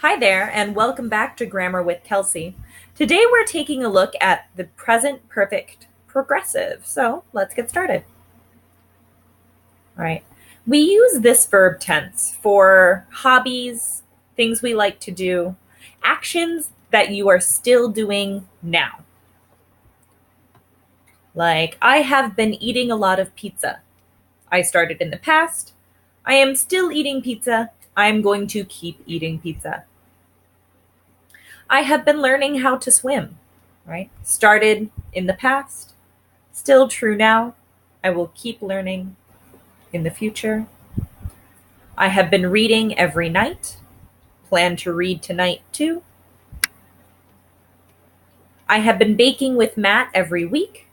Hi there, and welcome back to Grammar with Kelsey. Today we're taking a look at the present perfect progressive. So let's get started. All right. We use this verb tense for hobbies, things we like to do, actions that you are still doing now. Like, I have been eating a lot of pizza. I started in the past. I am still eating pizza. I'm going to keep eating pizza. I have been learning how to swim, right? Started in the past, still true now. I will keep learning in the future. I have been reading every night, plan to read tonight too. I have been baking with Matt every week.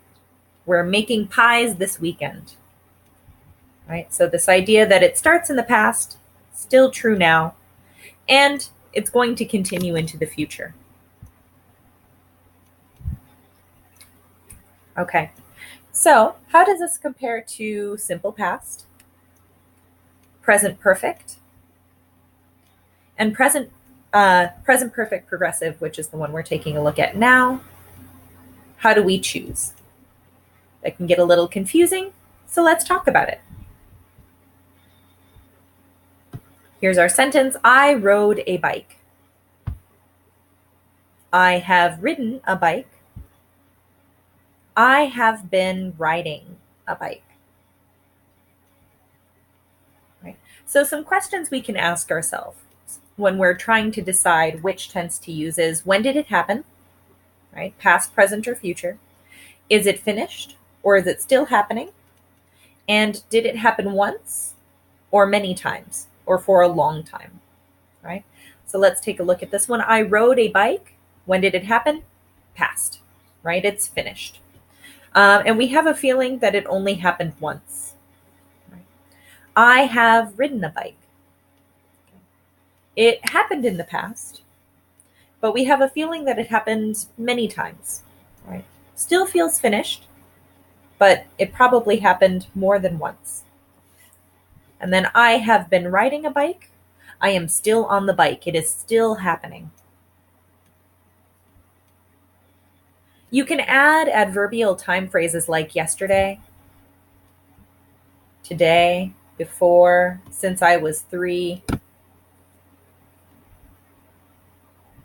We're making pies this weekend. Right? So this idea that it starts in the past, still true now, and it's going to continue into the future. Okay. So, how does this compare to simple past, present perfect, and present perfect progressive, which is the one we're taking a look at now? How do we choose? That can get a little confusing, so let's talk about it. Here's our sentence. I rode a bike. I have ridden a bike. I have been riding a bike. Right? So some questions we can ask ourselves when we're trying to decide which tense to use is, when did it happen? Right? Past, present, or future. Is it finished, or is it still happening? And did it happen once or many times or for a long time? Right? So let's take a look at this one. I rode a bike. When did it happen? Past, right? It's finished. And we have a feeling that it only happened once. Right? I have ridden a bike. It happened in the past, but we have a feeling that it happened many times. Right? Still feels finished, but it probably happened more than once. And then I have been riding a bike. I am still on the bike. It is still happening. You can add adverbial time phrases like yesterday, today, before, since I was 3,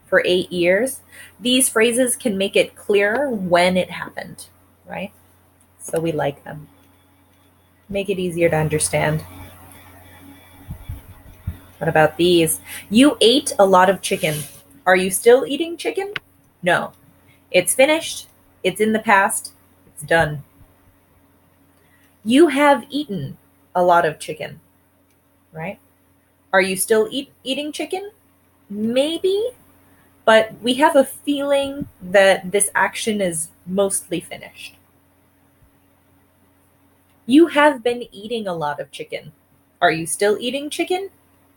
for 8 years. These phrases can make it clearer when it happened, right? So we like them. Make it easier to understand. What about these? You ate a lot of chicken. Are you still eating chicken? No. It's finished. It's in the past. It's done. You have eaten a lot of chicken, right? Are you still eating chicken? Maybe, but we have a feeling that this action is mostly finished. You have been eating a lot of chicken. Are you still eating chicken?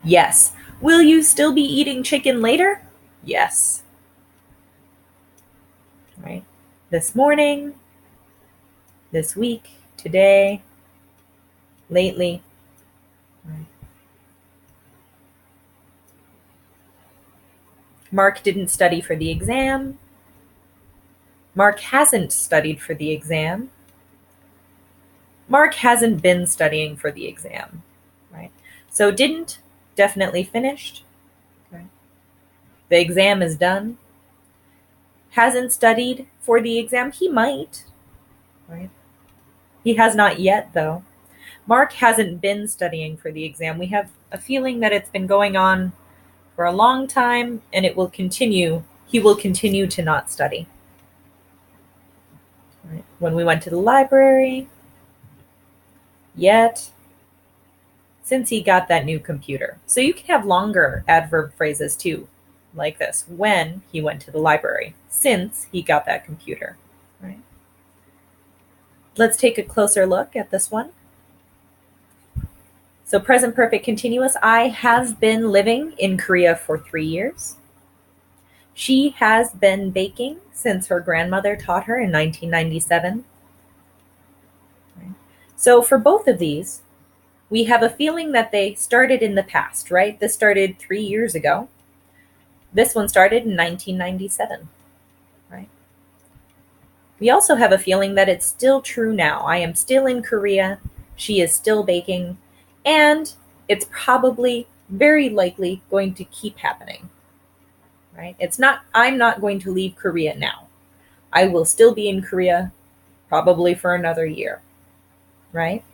Yes. Will you still be eating chicken later? Yes. Right? This morning, this week, today, lately. Right. Mark didn't study for the exam. Mark hasn't studied for the exam. Mark hasn't been studying for the exam. Right? So didn't, definitely finished. Okay. The exam is done. Hasn't studied for the exam. He might. Right? He has not yet, though. Mark hasn't been studying for the exam. We have a feeling that it's been going on for a long time and it will continue. He will continue to not study. Right? When we went to the library, yet, since he got that new computer. So you can have longer adverb phrases too, like this. When he went to the library, since he got that computer. Right? Let's take a closer look at this one. So present perfect continuous. I have been living in Korea for 3 years. She has been baking since her grandmother taught her in 1997. Right? So for both of these, we have a feeling that they started in the past, right? This started 3 years ago. This one started in 1997, right? We also have a feeling that it's still true now. I am still in Korea. She is still baking. And it's probably very likely going to keep happening, right? I'm not going to leave Korea now. I will still be in Korea probably for another year, right?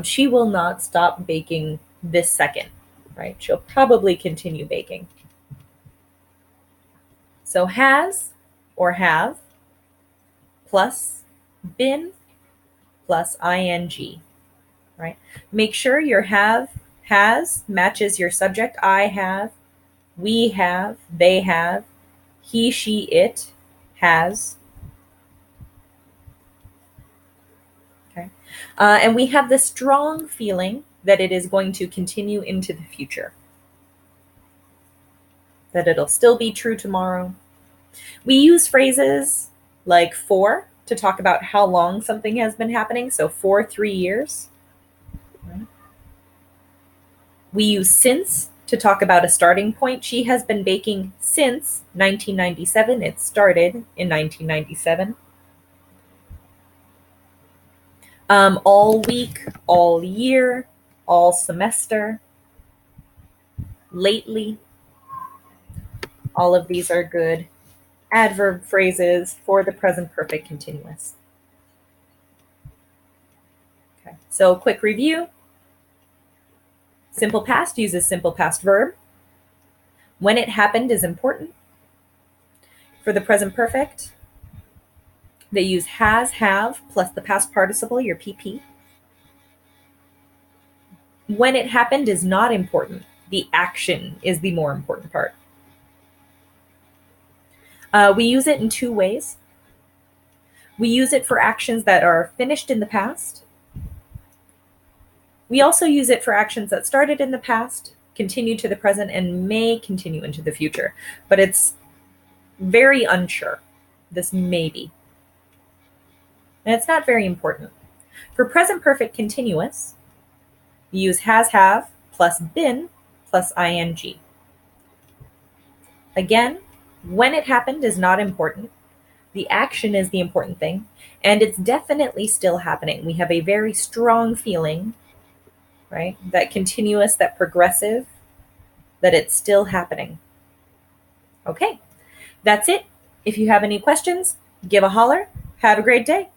She will not stop baking this second, right? She'll probably continue baking. So has or have plus been plus ing, right? Make sure your has matches your subject. I have, we have, they have, he, she, it has. Okay. And we have the strong feeling that it is going to continue into the future, that it'll still be true tomorrow. We use phrases like for to talk about how long something has been happening. So for 3 years. We use since to talk about a starting point. She has been baking since 1997. It started in 1997. All week, all year, all semester, lately. All of these are good adverb phrases for the present perfect continuous. Okay. So quick review. Simple past uses simple past verb. When it happened is important. For the present perfect, they use has, have, plus the past participle, your PP. When it happened is not important. The action is the more important part. We use it in 2 ways. We use it for actions that are finished in the past. We also use it for actions that started in the past, continue to the present, and may continue into the future. But it's very unsure. This may be. And it's not very important. For present perfect continuous, we use has, have, plus been, plus ing. Again, when it happened is not important. The action is the important thing, and it's definitely still happening. We have a very strong feeling, right? That continuous, that progressive, that it's still happening. Okay, that's it. If you have any questions, give a holler. Have a great day.